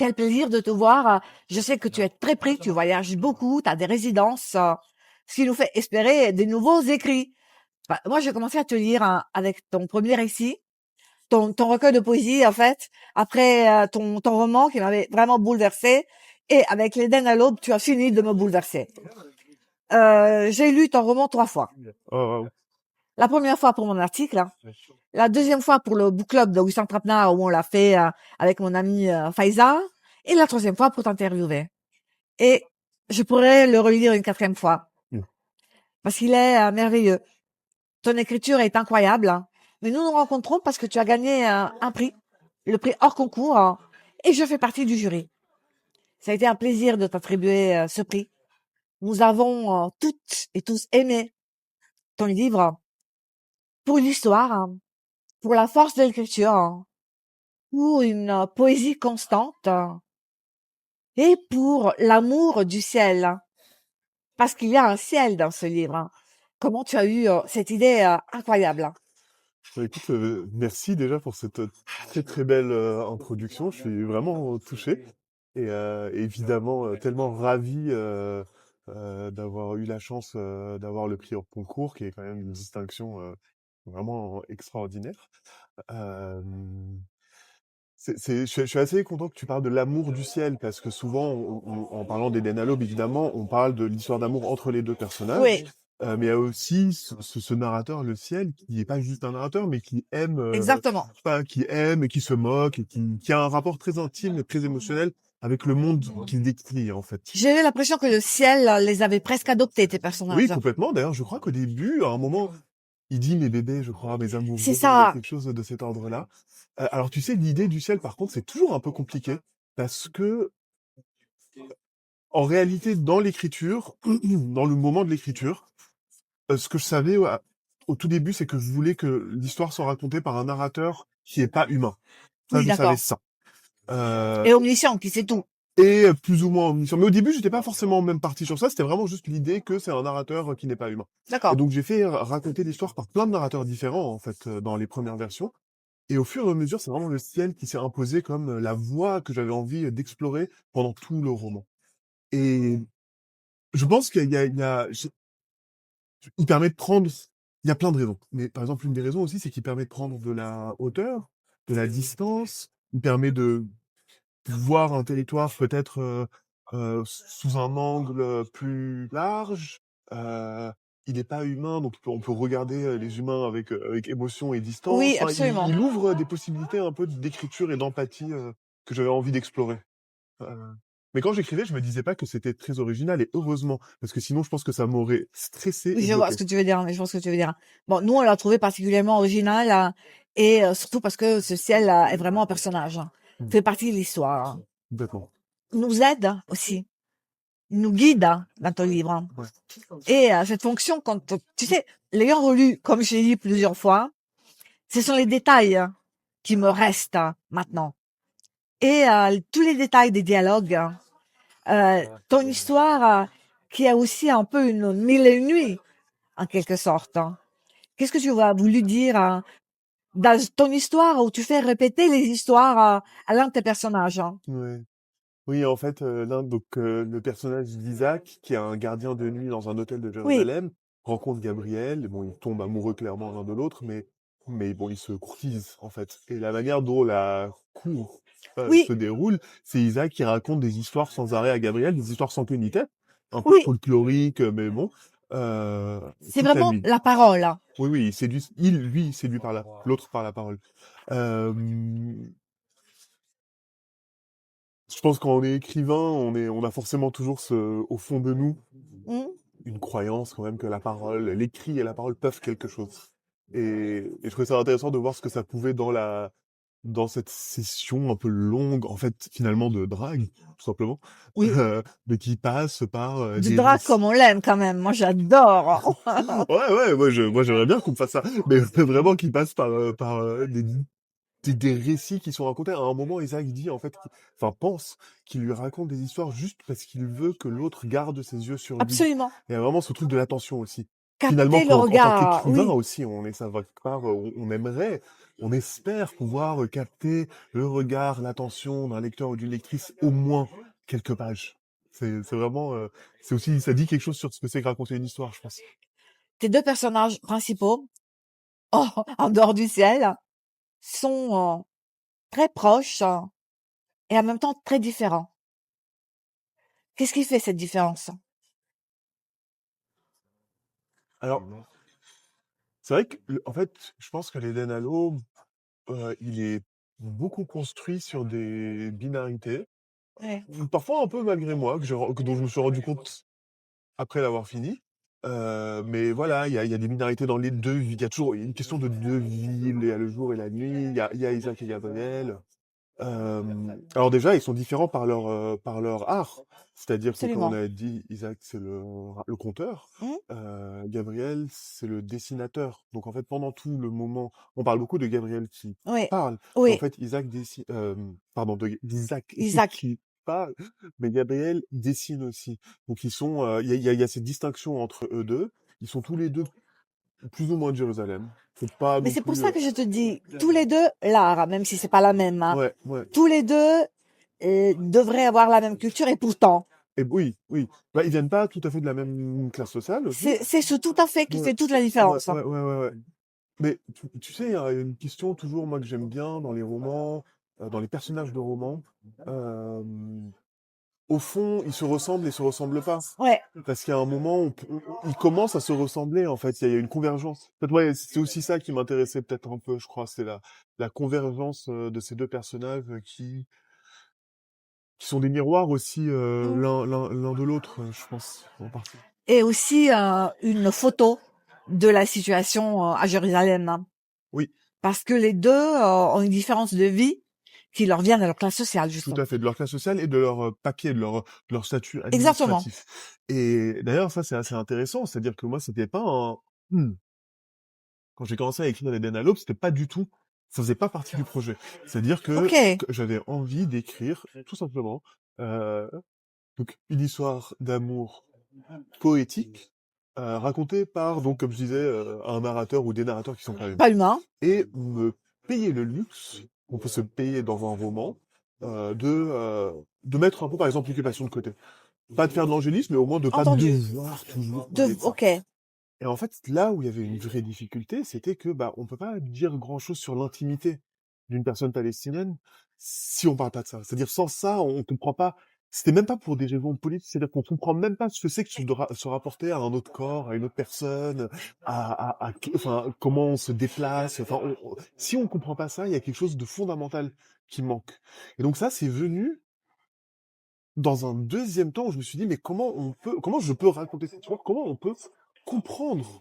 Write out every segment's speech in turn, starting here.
quel plaisir de te voir. Je sais que tu es très pris, tu voyages beaucoup, tu as des résidences, ce qui nous fait espérer des nouveaux écrits. Bah, moi, j'ai commencé à te lire avec ton premier récit, ton recueil de poésie, en fait, après ton roman qui m'avait vraiment bouleversé. Et avec l'Éden à l'aube, tu as fini de me bouleverser. J'ai lu ton roman 3 fois. Oh, wow. La première fois pour mon article, la deuxième fois pour le book club d'Augustin Trapenard où on l'a fait avec mon ami Faiza, et la troisième fois pour t'interviewer. Et je pourrais le relire une quatrième fois Mm. parce qu'il est merveilleux. Ton écriture est incroyable, hein. Mais nous nous rencontrons parce que tu as gagné un prix, le prix hors concours, hein, et je fais partie du jury. Ça a été un plaisir de t'attribuer ce prix. Nous avons toutes et tous aimé ton livre pour l'histoire, hein, pour la force de l'écriture, hein, pour une poésie constante et pour l'amour du ciel, hein, parce qu'il y a un ciel dans ce livre, hein. Comment tu as eu cette idée incroyable, hein? Bah, écoute, merci déjà pour cette très très belle introduction. Je suis vraiment touché et évidemment tellement ravi d'avoir eu la chance d'avoir le prix hors concours, qui est quand même une distinction vraiment extraordinaire. Euh, je suis assez content que tu parles de l'amour du ciel, parce que souvent, en parlant d'Eden à l'aube, évidemment, on parle de l'histoire d'amour entre les deux personnages. Oui, Mais il y a aussi ce narrateur, le ciel, qui n'est pas juste un narrateur, mais qui aime, exactement. pas, qui aime et qui se moque, et qui a un rapport très intime et très émotionnel avec le monde qu'il décrit, en fait. J'ai eu l'impression que le ciel les avait presque adoptés, tes Oui, personnages. complètement. D'ailleurs, je crois qu'au début, à un moment, il dit mes bébés, je crois, mes C'est amoureux, ça. quelque chose de cet ordre-là. Alors, tu sais, l'idée du ciel, par contre, c'est toujours un peu compliqué, parce que, en réalité, dans l'écriture, dans le moment de l'écriture, ce que je savais au tout début, c'est que je voulais que l'histoire soit racontée par un narrateur qui est pas humain. Ça, Oui, je savais d'accord. ça. Euh, Et omniscient, qui sait tout. et plus ou moins omniscient. Mais au début, j'étais pas forcément même parti sur ça. C'était vraiment juste l'idée que c'est un narrateur qui n'est pas humain. Et D'accord. donc, j'ai fait raconter l'histoire par plein de narrateurs différents, en fait, dans les premières versions. Et au fur et à mesure, c'est vraiment le ciel qui s'est imposé comme la voie que j'avais envie d'explorer pendant tout le roman. Et je pense il permet de prendre, il y a plein de raisons. Mais par exemple, une des raisons aussi, c'est qu'il permet de prendre de la hauteur, de la distance. Il permet de voir un territoire peut-être sous un angle plus large. Euh, il n'est pas humain, donc on peut regarder les humains avec émotion et distance. Oui, Enfin, absolument. il ouvre des possibilités un peu d'écriture et d'empathie que j'avais envie d'explorer. Euh, mais quand j'écrivais, je me disais pas que c'était très original, et heureusement, parce que sinon je pense que ça m'aurait stressé Oui, et je vois ce bloqué. que tu veux dire, mais je vois ce que tu veux dire. Bon, nous, on l'a trouvé particulièrement original, et surtout parce que ce ciel est vraiment un personnage, hein. Mm. Fait partie de l'histoire, hein. Complètement. Il nous aide aussi, il nous guide dans ton livre, hein. Ouais. Et cette fonction, quand tu sais, l'ayant relu, comme j'ai dit plusieurs fois, ce sont les détails qui me restent maintenant. Et tous les détails des dialogues, hein. Ton histoire qui a aussi un peu une mille et une nuits, en quelque sorte, hein. Qu'est-ce que tu as voulu dire dans ton histoire où tu fais répéter les histoires à l'un de tes personnages, hein? Ouais. Oui, en fait, le personnage d'Isaac, qui est un gardien de nuit dans un hôtel de Oui, Jérusalem, rencontre Gabriel. Bon, ils tombent amoureux clairement l'un de l'autre, mais bon, ils se courtisent, en fait. Et la manière dont la cour se oui, déroule, c'est Isaac qui raconte des histoires sans arrêt à Gabriel, des histoires sans queue ni tête, un peu oui. folkloriques, mais bon, C'est toute la vraiment nuit. la parole, hein. Oui, oui, lui, il séduit par l'autre par la parole. Euh, je pense quand on est écrivain, on a forcément toujours au fond de nous, Hmm. une croyance quand même que la parole, l'écrit et la parole peuvent quelque chose. Et je trouvais ça intéressant de voir ce que ça pouvait dans cette session un peu longue, en fait, finalement, de drague, tout simplement, Oui, mais qui passe par du des drap récits. comme on l'aime quand même. Moi, j'adore. Ouais, ouais, moi j'aimerais bien qu'on me fasse ça, mais vraiment qui passe par des récits qui sont racontés. À un moment, Isaac dit, en fait, pense qu'il lui raconte des histoires juste parce qu'il veut que l'autre garde ses yeux sur lui. Absolument. Il y a vraiment ce truc de l'attention aussi. Finalement, capter le en tant regard, qu'écrivain oui, aussi, on est ça va quelque part, on aimerait, on espère pouvoir capter le regard, l'attention d'un lecteur ou d'une lectrice au moins quelques pages. C'est vraiment, c'est aussi, ça dit quelque chose sur ce que c'est que raconter une histoire, je pense. tes deux personnages principaux, en dehors du ciel, sont très proches et en même temps très différents. Qu'est-ce qui fait cette différence? Alors, c'est vrai que, en fait, je pense que l'Eden Halo, il est beaucoup construit sur des binarités, Ouais, parfois un peu malgré moi, dont je me suis rendu compte après l'avoir fini. Mais voilà, il y a des minorités dans les deux. Il y a toujours une question de deux villes. Il y a le jour et la nuit. Il y a Isaac et Gabriel. Alors déjà, ils sont différents par leur art. C'est-à-dire que, comme on absolument. a dit, Isaac, c'est le conteur. Mmh, Gabriel, c'est le dessinateur. Donc en fait, pendant tout le moment, on parle beaucoup de Gabriel qui oui, parle, mais en oui, fait, Isaac dessine, pardon, d'Isaac Isaac. qui parle, mais Gabriel dessine aussi. Donc ils sont, il y a cette distinction entre eux deux. Ils sont tous les deux plus ou moins de Jérusalem. C'est pas Mais non c'est pour plus, ça que je te dis, tous les deux, l'art, même si c'est pas la même, hein, ouais, ouais. tous les deux devraient avoir la même culture et pourtant, Et oui, oui. Bah, ils viennent pas tout à fait de la même classe sociale aussi. c'est ce tout à fait qui Ouais, fait toute la ouais, différence, hein. ouais, ouais, ouais, ouais. Mais tu sais, il y a une question toujours, moi, que j'aime bien dans les romans, dans les personnages de romans. Euh, Au fond, ils se ressemblent et se ressemblent pas. Ouais. Parce qu'il y a un moment où ils commencent à se ressembler, en fait. Il y a une convergence. En fait, ouais, c'est aussi ça qui m'intéressait peut-être un peu, je crois. C'est la convergence de ces deux personnages qui sont des miroirs aussi Mm. l'un de l'autre, je pense, en partie. Et aussi une photo de la situation à Jérusalem, hein. Oui. Parce que les deux ont une différence de vie qui leur vient de leur classe sociale, Tout justement. à fait, de leur classe sociale et de leur papier, de leur statut Exactement. administratif. Et d'ailleurs, ça, c'est assez intéressant. C'est-à-dire que moi, c'était pas un... Quand j'ai commencé à écrire les Denalope, c'était pas du tout... Ça faisait pas partie du projet. C'est-à-dire Ok. que j'avais envie d'écrire, tout simplement, euh, donc une histoire d'amour poétique, racontée par, donc, comme je disais, un narrateur ou des narrateurs qui sont pas humains. Pas humain. Et me payer le luxe, on peut se payer dans un roman, de mettre un peu, par exemple, l'occupation de côté. Pas de faire de l'angélisme, mais au moins de pas Entendu. devoir toujours parler de ça. Ok. Et en fait, là où il y avait une vraie difficulté, c'était que bah on peut pas dire grand-chose sur l'intimité d'une personne palestinienne si on parle pas de ça. C'est-à-dire sans ça, on comprend pas. C'était même pas pour des raisons politiques, c'est-à-dire qu'on comprend même pas ce que c'est que se rapporter à un autre corps, à une autre personne, enfin comment on se déplace. Enfin, si on comprend pas ça, il y a quelque chose de fondamental qui manque. Et donc ça, c'est venu dans un deuxième temps où je me suis dit mais comment je peux raconter cette histoire, comment on peut comprendre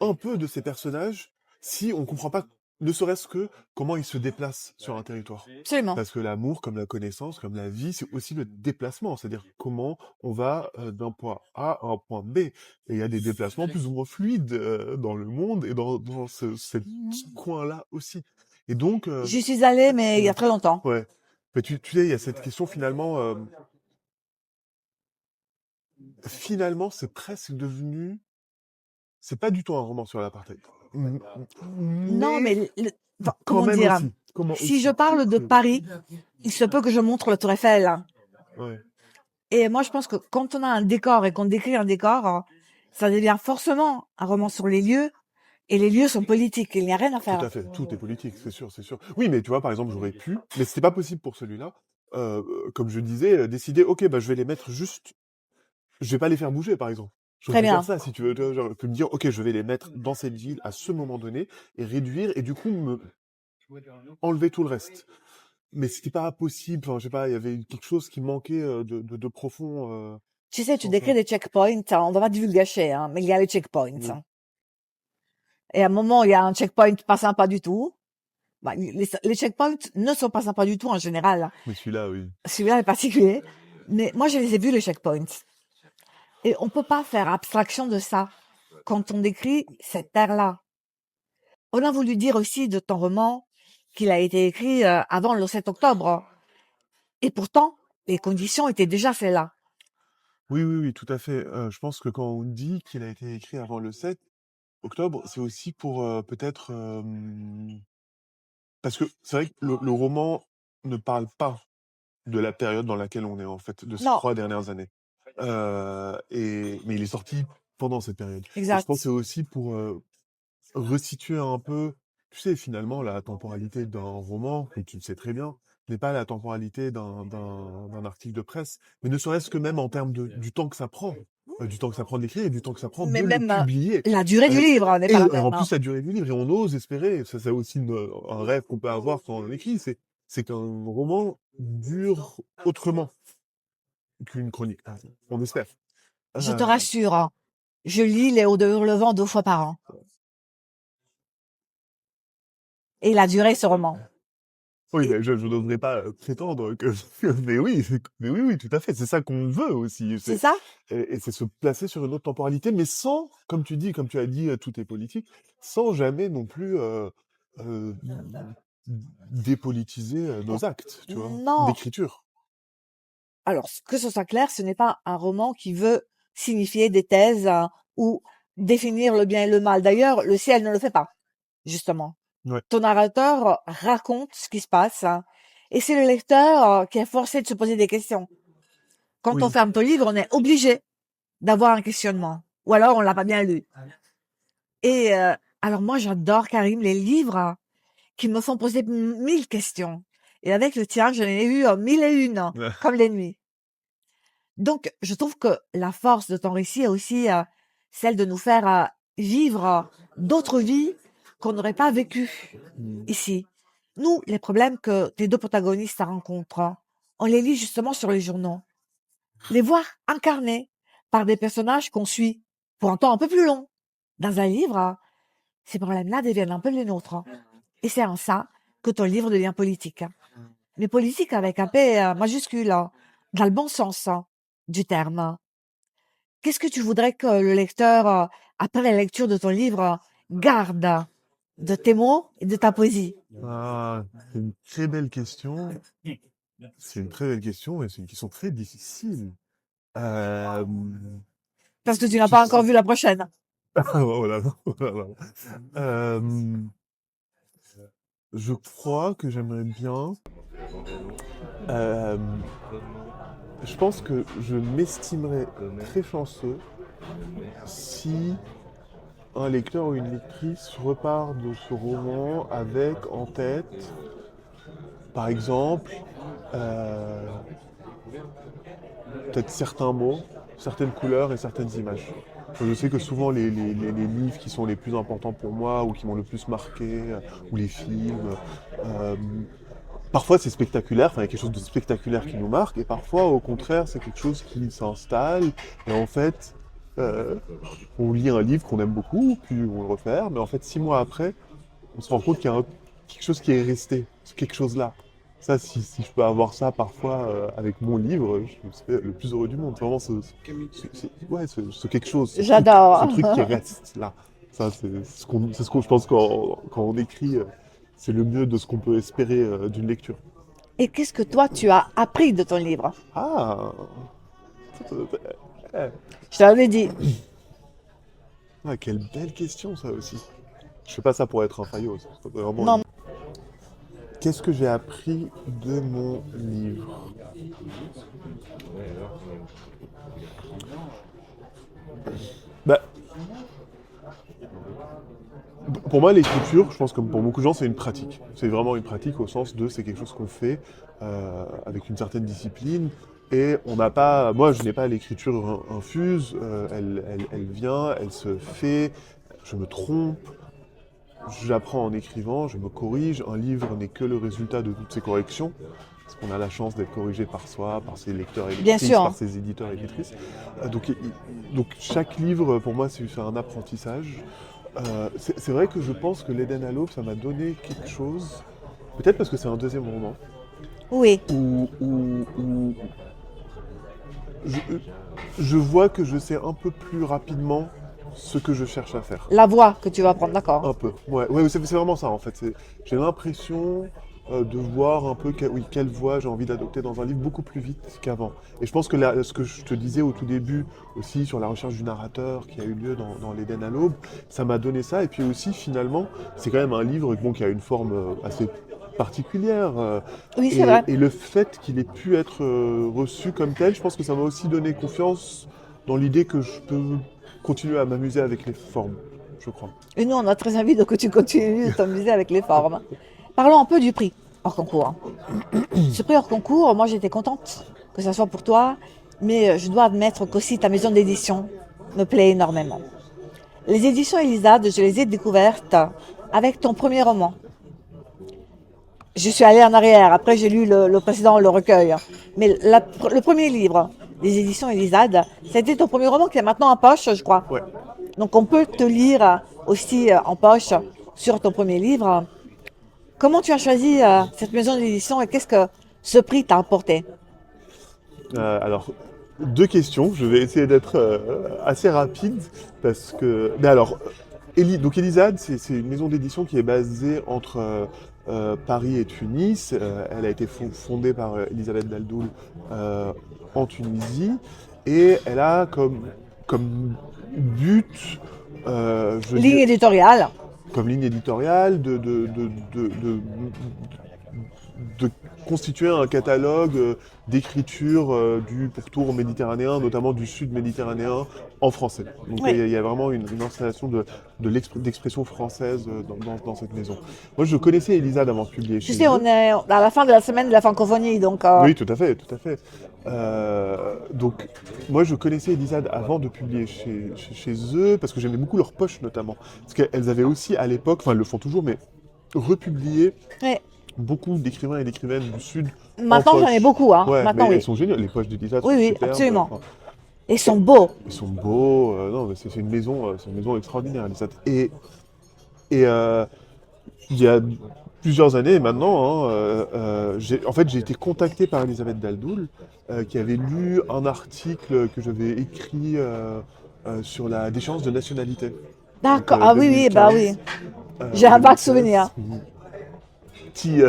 un peu de ces personnages si on comprend pas, ne serait-ce que comment ils se déplacent sur un territoire. Absolument. Parce que l'amour, comme la connaissance, comme la vie, c'est aussi le déplacement, c'est-à-dire comment on va d'un point A à un point B. Et il y a des déplacements plus ou moins fluides dans le monde et dans ce petit coin-là aussi. Et donc, J'y suis allée, mais il y a très longtemps. ouais. Mais tu sais, il y a cette question finalement, finalement, c'est presque devenu, c'est pas du tout un roman sur l'apartheid. Non, Mais mais enfin, quand comment même dire? aussi. Comment Si je aussi. parle de Paris, il se peut que je montre le Tour Eiffel, hein. Ouais, Et moi, je pense que quand on a un décor et qu'on décrit un décor, ça devient forcément un roman sur les lieux. Et les lieux sont politiques. Il n'y a rien à tout faire. à fait. Tout est politique, c'est sûr, c'est sûr. Oui, mais tu vois, par exemple, j'aurais pu, mais c'était pas possible pour celui-là. Comme je disais, décider, ok, bah je vais les mettre juste, je vais pas les faire bouger, par exemple. J'aurais Très pu faire bien. ça, si tu veux. Tu vois, genre, me dire, ok, je vais les mettre dans cette ville à ce moment donné et réduire et du coup me enlever tout le reste. Mais c'était pas possible. Enfin, je sais pas, il y avait quelque chose qui manquait de profond Tu sais, tu dans ça. décris des checkpoints, hein, on va pas divulgacher, hein, mais il y a les checkpoints, Oui, hein. Et à un moment, il y a un checkpoint pas sympa du tout. Bah, les checkpoints ne sont pas sympas du tout en général, hein. mais celui-là, oui. Celui-là est particulier. Mais moi, je les ai vus, les checkpoints. Et on peut pas faire abstraction de ça quand on décrit cette terre-là. On a voulu dire aussi de ton roman qu'il a été écrit avant le 7 octobre. Et pourtant, les conditions étaient déjà celles-là. Oui, oui, oui, tout à fait. Je pense que quand on dit qu'il a été écrit avant le 7 octobre, c'est aussi pour, peut-être, parce que c'est vrai que le roman ne parle pas de la période dans laquelle on est, en fait, de ces Non, 3 dernières années. Mais il est sorti pendant cette période et je pense que exact. c'est aussi pour, resituer un peu, tu sais, finalement, la temporalité d'un roman, et tu le sais très bien, n'est pas la temporalité d'un article de presse, mais ne serait-ce que même en termes du temps que ça prend, du temps que ça prend d'écrire et du temps que ça prend Mais de le même publier. la durée du Heu, livre n'est pas et la en même, hein. plus, la durée du livre et on ose espérer, ça c'est aussi un rêve qu'on peut avoir quand on écrit, c'est qu'un roman dure autrement qu'une chronique. On espère. Je te Heu rassure, hein, je lis Les Hauts de Hurlevent 2 fois par an et il a duré ce roman. Oui, mais je n'oserais pas, prétendre que mais oui, mais oui, oui, tout à fait, c'est ça qu'on veut aussi, C'est ça? et c'est se placer sur une autre temporalité, mais sans, comme tu dis, comme tu as dit, tout est politique, sans jamais non plus, heu, dépolitiser, nos actes, tu vois? Non. D'écriture. Alors, que ce soit clair, ce n'est pas un roman qui veut signifier des thèses, ou définir le bien et le mal. D'ailleurs, le ciel ne le fait pas, justement. Ouais, Ton narrateur raconte ce qui se passe, hein, et c'est le lecteur qui est forcé de se poser des questions. Quand on oui, ferme ton livre, on est obligé d'avoir un questionnement. Ou alors, on l'a pas bien lu. Et alors moi, j'adore, Karim, les livres qui me font poser mille questions. Et avec le tien, j'en ai eu mille et une, comme les nuits. Donc, je trouve que la force de ton récit est aussi celle de nous faire vivre d'autres vies qu'on n'aurait pas vécues mmh, ici. Nous, les problèmes que tes deux protagonistes rencontrent, on les lit justement sur les journaux. Les voir incarnés par des personnages qu'on suit pour un temps un peu plus long. Dans un livre, ces problèmes-là deviennent un peu les nôtres. Et c'est en ça que ton livre devient politique. Mais politique avec un P majuscule, dans le bon sens du terme. Qu'est-ce que tu voudrais que le lecteur, après la lecture de ton livre, garde de tes mots et de ta poésie? ah, c'est une très belle question. C'est une très belle question et c'est une question très difficile. Hem, Parce que tu n'as tu pas s encore vu la prochaine. oh là là, oh là là. Je crois que j'aimerais bien, hem, je pense que je m'estimerais très chanceux si un lecteur ou une lectrice repart de ce roman avec en tête, par exemple, heu, peut-être certains mots, certaines couleurs et certaines images. Je sais que souvent les livres qui sont les plus importants pour moi ou qui m'ont le plus marqué, ou les films, hem, parfois c'est spectaculaire, enfin il y a quelque chose de spectaculaire qui nous marque, et parfois au contraire c'est quelque chose qui s'installe, et en fait, euh, on lit un livre qu'on aime beaucoup, puis on le referme, mais en fait 6 mois après, on se rend compte qu'il y a quelque chose qui est resté, ce quelque chose-là. Ça, si je peux avoir ça parfois avec mon livre, je serais le plus heureux du monde. Vraiment, ouais, ce quelque chose, ce J'adore. truc qui reste là. Ça, c'est ce qu'on, je pense, quand on écrit, c'est le mieux de ce qu'on peut espérer d'une lecture. Et qu'est-ce que toi, tu as appris de ton livre? Ah, eh, Je te l'avais dit. ah, quelle belle question ça aussi. Je fais pas ça pour être un faillot. C'est vraiment Non. Qu'est-ce que j'ai appris de mon livre? Bah, pour moi, l'écriture, je pense que pour beaucoup de gens, c'est une pratique. C'est vraiment une pratique au sens de c'est quelque chose qu'on fait avec une certaine discipline. Et on n'a pas, moi, je n'ai pas l'écriture infuse. Elle vient, elle se fait. Je me trompe. J'apprends en écrivant, je me corrige. Un livre n'est que le résultat de toutes ces corrections. Parce qu'on a la chance d'être corrigé par soi, par ses lecteurs et Bien lectrices, sûr, par hein. ses éditeurs et éditrices. Donc chaque livre, pour moi, c'est un apprentissage. C'est vrai que je pense que l'Éden à l'aube, ça m'a donné quelque chose. Peut-être parce que c'est un deuxième roman. Oui. Où je, je vois que je sais un peu plus rapidement ce que je cherche à faire. La voix que tu vas prendre, d'accord. Un peu. Ouais, ouais, c'est vraiment ça en fait. J'ai l'impression. de voir un peu quelle voie j'ai envie d'adopter dans un livre beaucoup plus vite qu'avant. Et je pense que ce que je te disais au tout début aussi sur la recherche du narrateur qui a eu lieu dans l'Éden à l'aube, ça m'a donné ça. Et puis aussi finalement, c'est quand même un livre bon, qui a une forme assez particulière. Oui, c'est vrai. Et le fait qu'il ait pu être reçu comme tel, je pense que ça m'a aussi donné confiance dans l'idée que je peux continuer à m'amuser avec les formes, je crois. Et nous, on a très envie que tu continues de t'amuser avec les formes. Parlons un peu du prix hors concours. Ce prix hors concours, moi j'étais contente que ça soit pour toi, mais je dois admettre qu'aussi ta maison d'édition me plaît énormément. Les éditions Elisade, je les ai découvertes avec ton premier roman. Je suis allée en arrière, après j'ai lu le précédent, le recueil. Mais le premier livre des éditions Elisade, c'était ton premier roman qui est maintenant en poche, je crois. Ouais. Donc on peut te lire aussi en poche sur ton premier livre. Comment tu as choisi cette maison d'édition et qu'est-ce que ce prix t'a apporté? Alors, deux questions. Je vais essayer d'être assez rapide parce que. Mais alors, donc Elisade, c'est une maison d'édition qui est basée entre Paris et Tunis. Elle a été fondée par Elisabeth Daldoul en Tunisie et elle a comme but, je Ligne dirais, éditoriale. comme ligne éditoriale de constituer un catalogue d'écriture du pourtour méditerranéen, notamment du sud méditerranéen, en français. Donc Oui. il y a vraiment une installation d'expression française dans cette maison. Moi, je connaissais Elisade avant de publier Tu chez sais, on eux. est à la fin de la semaine de la francophonie, donc Oui, tout à fait, tout à fait. Donc, moi, je connaissais Elisade avant de publier chez eux, parce que j'aimais beaucoup leur poche, notamment. Parce qu'elles avaient aussi, à l'époque, enfin, elles le font toujours, mais republié ouais. beaucoup d'écrivains et d'écrivaines du Sud en Maintenant j'en ai poche. beaucoup, hein. Ouais, mais Maintenant elles oui. sont géniales, les poches d'Elisade Oui, sont oui, superbes. absolument. Enfin, Et ils sont beaux. ils sont beaux, non, mais c'est une maison extraordinaire, Elisade. Et il y a plusieurs années maintenant, hein, en fait, j'ai été contacté par Elisabeth Daldoul, qui avait lu un article que j'avais écrit sur la déchéance de nationalité. Donc D'accord. Ah oui, oui, bah oui. 2015 J'ai ou un vague 2016. souvenir. Qui,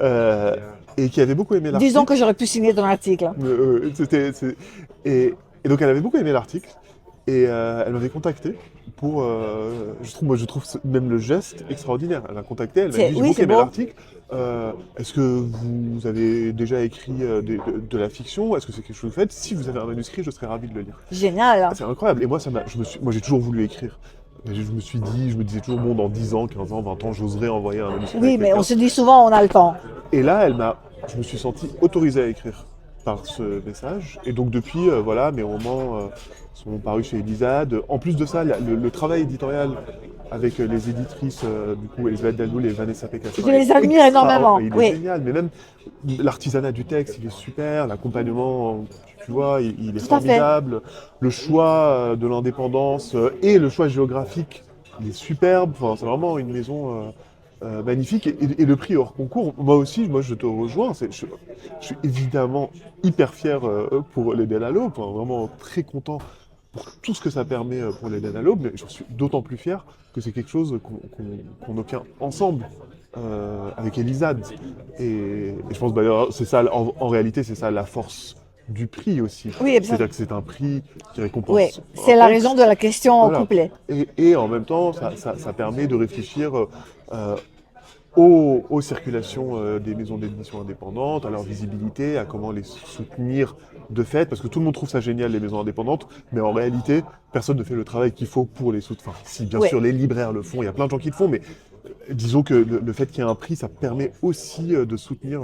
euh, et qui avait beaucoup aimé Disons que l'article. j'aurais pu signer ton article. Et, et donc elle avait beaucoup aimé l'article et elle m'avait contacté pour. Je trouve même le geste extraordinaire. Elle m'a contacté, elle m'a dit j'ai Oui, beaucoup c'est aimé beau. l'article. Est-ce que vous avez déjà écrit de la fiction? Est-ce que c'est quelque chose que vous faites? Si vous avez un manuscrit, je serais ravi de le lire. Ah, Génial. c'est incroyable. Et moi, moi, j'ai toujours voulu écrire. Mais je me disais toujours, bon, dans 10 ans, 15 ans, 20 ans, j'oserais envoyer un manuscrit à Oui, mais on quelqu'un. se dit souvent on a le temps. Et là, je me suis senti autorisé à écrire par ce message. Et donc depuis, voilà, mes romans sont parus chez Elisade. En plus de ça, le travail éditorial avec les éditrices, du coup, Elisabeth Dalloul et Vanessa Pécassin Je est les admire extra, énormément. il est Oui, génial. Mais même l'artisanat du texte, il est super. L'accompagnement, tu vois, il est tout à fait. formidable. Le choix de l'indépendance et le choix géographique, il est superbe. Enfin, c'est vraiment une maison magnifique. Et le prix hors concours, moi aussi, moi je te rejoins. Je suis évidemment hyper fier pour les Del Allo, enfin, vraiment très content pour tout ce que ça permet pour les Del Allo, mais j'en suis d'autant plus fier que c'est quelque chose qu'on obtient ensemble avec Elisade. Et je pense d'ailleurs, c'est ça, en réalité, c'est ça la force du prix aussi. Oui, C'est-à-dire que c'est un prix qui oui. récompense un C'est la raison de texte, la question au voilà. couplet. Et en même temps, ça permet de réfléchir euh, aux circulations des maisons d'édition indépendantes, à leur visibilité, à comment les soutenir de fait, parce que tout le monde trouve ça génial, les maisons indépendantes, mais en réalité, personne ne fait le travail qu'il faut pour les soutenir. Enfin, si, bien Oui. sûr, les libraires le font, il y a plein de gens qui le font, mais disons que le fait qu'il y ait un prix, ça permet aussi de soutenir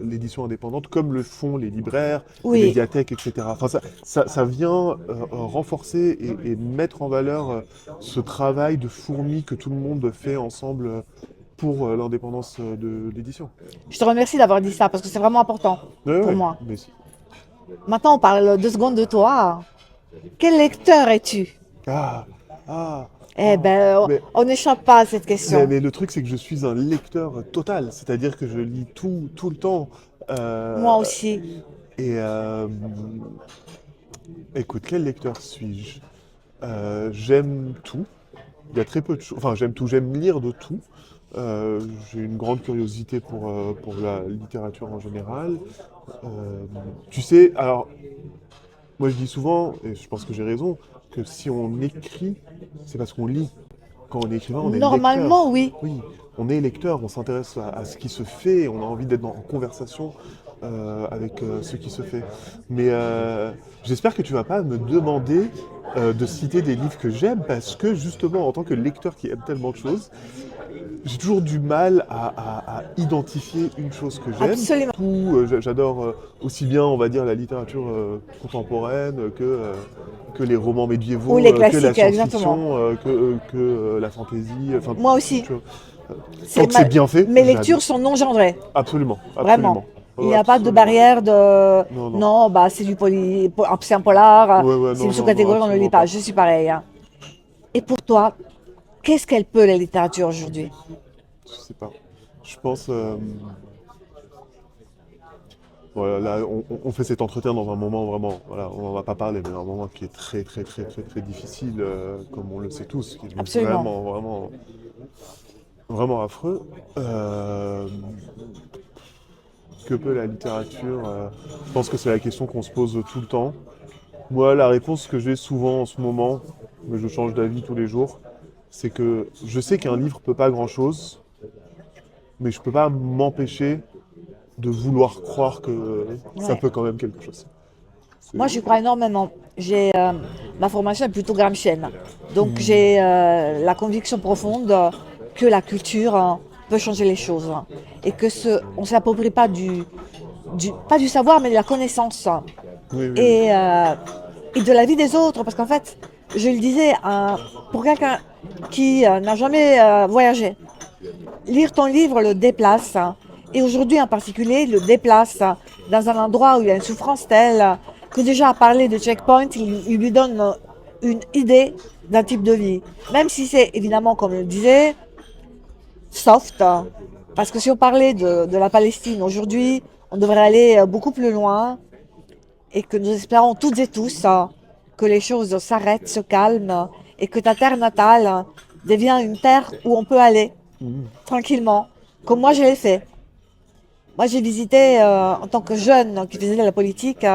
l'édition indépendante, comme le font les libraires, les Oui. médiathèques, etc. Enfin, ça vient renforcer et mettre en valeur ce travail de fourmi que tout le monde fait ensemble pour l'indépendance de l'édition. Je te remercie d'avoir dit ça parce que c'est vraiment important Ouais, pour ouais, moi. mais, Maintenant, on parle 2 secondes de toi. Quel lecteur es-tu? ah, ah, Eh ah, ben, mais, on n'échappe pas à cette mais, question. mais le truc, c'est que je suis un lecteur total, c'est-à-dire que je lis tout le temps. Moi Euh, aussi. et écoute, quel lecteur suis-je? J'aime tout. Il y a très peu de choses. Enfin, j'aime tout, j'aime lire de tout. Euh, j'ai une grande curiosité pour la littérature en général. Tu sais, alors, moi je dis souvent, et je pense que j'ai raison, que si on écrit, c'est parce qu'on lit. Quand on est écrivain, on est Normalement, lecteur. oui. Oui, on est lecteur, on s'intéresse à ce qui se fait, on a envie d'être en conversation avec ce qui se fait. Mais j'espère que tu vas pas me demander de citer des livres que j'aime, parce que justement, en tant que lecteur qui aime tellement de choses, j'ai toujours du mal à identifier une chose que j'aime. Absolument. J'adore aussi bien, on va dire, la littérature contemporaine que les romans Ou médiévaux, les que la classiques, exactement. science-fiction, la fantasy. Enfin, Moi aussi. tu vois, tant C'est que c'est ma- bien fait, Mes lectures j'adore. sont non genrées, Absolument, vraiment. absolument. Il Oh, n'y a pas de absolument. barrière de Non, non. non, bah c'est c'est un polar, Ouais, ouais, c'est une non, non, non, sous-catégorie, on ne le lit absolument pas. pas. Je suis pareil, hein. Et pour toi, qu'est-ce qu'elle peut la littérature aujourd'hui? Je sais pas. Je pense. Voilà, là, on fait cet entretien dans un moment vraiment, voilà, on n'en va pas parler, mais un moment qui est très, très, très, très, très difficile, comme on le sait tous, qui est Absolument. vraiment, vraiment, vraiment affreux. Euh, que peut la littérature Je pense que c'est la question qu'on se pose tout le temps. Moi, la réponse que j'ai souvent en ce moment, mais je change d'avis tous les jours, c'est que je sais qu'un livre peut pas grand-chose, mais je peux pas m'empêcher de vouloir croire que ça Ouais. peut quand même quelque chose. Moi, C'est- je crois énormément. Ma formation est plutôt gramscienne. Donc, Hmm. j'ai la conviction profonde que la culture peut changer les choses. Et que on s'approprie pas pas du savoir, mais de la connaissance. Oui, oui, oui. Et, euh, et de la vie des autres. Parce qu'en fait, je le disais, pour quelqu'un qui n'a jamais voyagé, lire ton livre le déplace. Et aujourd'hui en particulier, le déplace dans un endroit où il y a une souffrance telle que déjà à parler de checkpoint, il lui donne une idée d'un type de vie. Même si c'est évidemment, comme je le disais, soft. Parce que si on parlait de la Palestine aujourd'hui, on devrait aller beaucoup plus loin et que nous espérons toutes et tous que les choses s'arrêtent, se calment et que ta terre natale devient une terre où on peut aller Mhm. tranquillement, comme moi je l'ai fait. Moi j'ai visité en tant que jeune qui faisait de la politique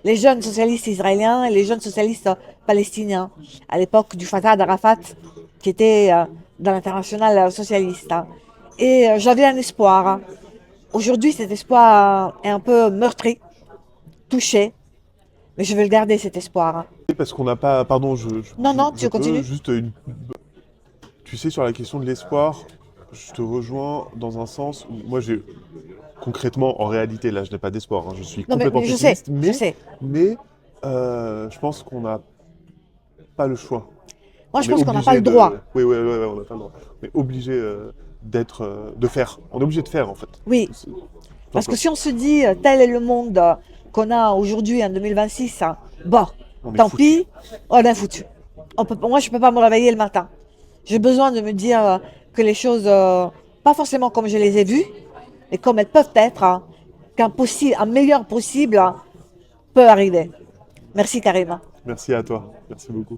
les jeunes socialistes israéliens et les jeunes socialistes palestiniens à l'époque du Fatah d'Arafat qui était dans l'international socialiste. Et j'avais un espoir, hein. Aujourd'hui cet espoir est un peu meurtri, touché, mais je vais le garder cet espoir, hein. Parce qu'on n'a pas. Pardon, Non, non, je tu peux continues. juste une. Tu sais, sur la question de l'espoir, je te rejoins dans un sens où moi j'ai concrètement, en réalité, là je n'ai pas d'espoir, hein, je suis Non complètement mais je sais, pessimiste, je sais. mais je pense qu'on n'a pas le choix. Moi je On est pense qu'on n'a pas obligé le droit. de. Oui, oui, oui, on n'a pas le droit. On est obligé d'être, de faire. On est obligé de faire en fait. Oui, C'est- tout parce que simplement. si on se dit tel est le monde qu'on a aujourd'hui en 2026, bon, On est tant foutu. pis, on est foutu. Moi, je peux pas me réveiller le matin. J'ai besoin de me dire que les choses, pas forcément comme je les ai vues, mais comme elles peuvent être, un meilleur possible peut arriver. Merci Karim. Merci à toi. Merci beaucoup.